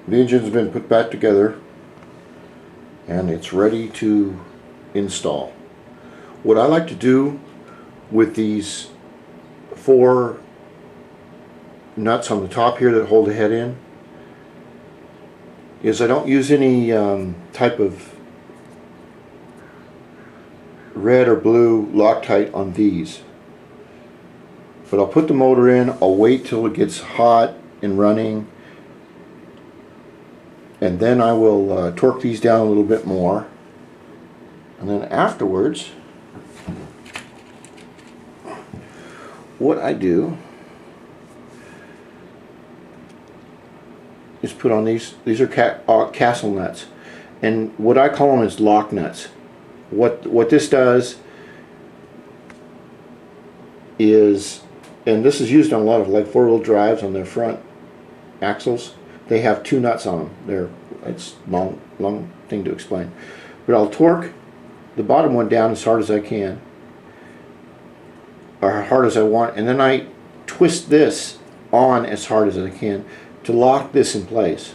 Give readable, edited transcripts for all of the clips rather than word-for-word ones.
The engine's been put back together and it's ready to install. What I like to do with these 4 nuts on the top here that hold the head in is I don't use any type of red or blue Loctite on these, but I'll put the motor in, I'll wait till it gets hot and running, and then I will torque these down a little bit more, and then afterwards what I do is put on these are castle nuts, and what I call them is lock nuts. What this does is, and this is used on a lot of like 4-wheel drives on their front axles, they have 2 nuts on them. It's long thing to explain, but I'll torque the bottom one down as hard as I can, or hard as I want, and then I twist this on as hard as I can to lock this in place.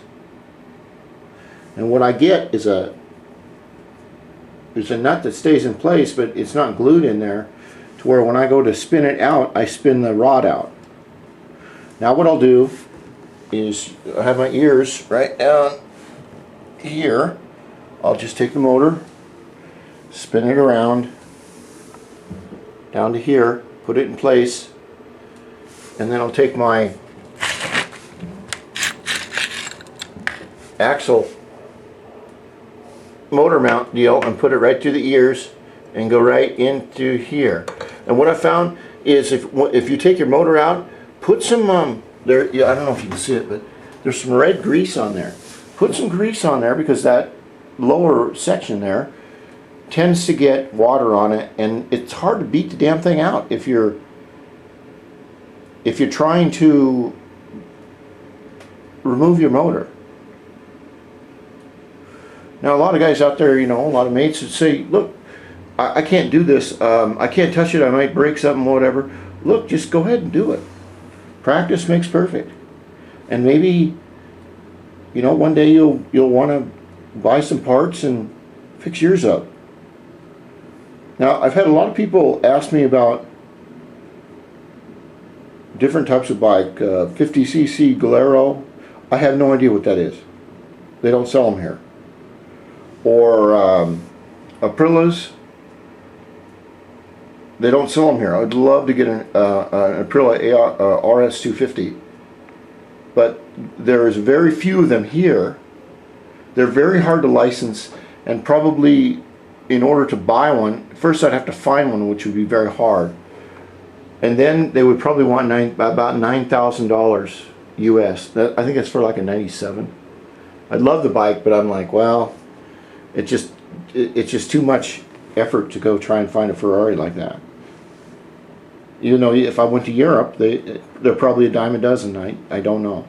And what I get is there's a nut that stays in place, but it's not glued in there, to where when I go to spin it out, I spin the rod out. Now what I'll do is I have my ears right down here. I'll just take the motor, spin it around down to here, put it in place, and then I'll take my axle motor mount deal and put it right through the ears and go right into here. And what I found is if you take your motor out, put some there, I don't know if you can see it, but there's some red grease on there. Put some grease on there, because that lower section there tends to get water on it, and it's hard to beat the damn thing out if you're trying to remove your motor. Now a lot of guys out there, you know, a lot of mates would say, look, I can't do this, I can't touch it, I might break something, whatever. Look, just go ahead and do it. Practice makes perfect. And maybe, you know, one day you'll want to buy some parts and fix yours up. Now I've had a lot of people ask me about different types of bike, 50cc Galero. I have no idea what that is. They don't sell them here. Or Aprilas. They don't sell them here. I'd love to get an Aprilia RS250, but there is very few of them here. They're very hard to license, and probably in order to buy one, first I'd have to find one, which would be very hard, and then they would probably want about $9,000 US. I think that's for like a 97. I'd love the bike, but I'm like, well, it's just too much effort to go try and find a Ferrari like that. You know, if I went to Europe, they're probably a dime a dozen. I don't know.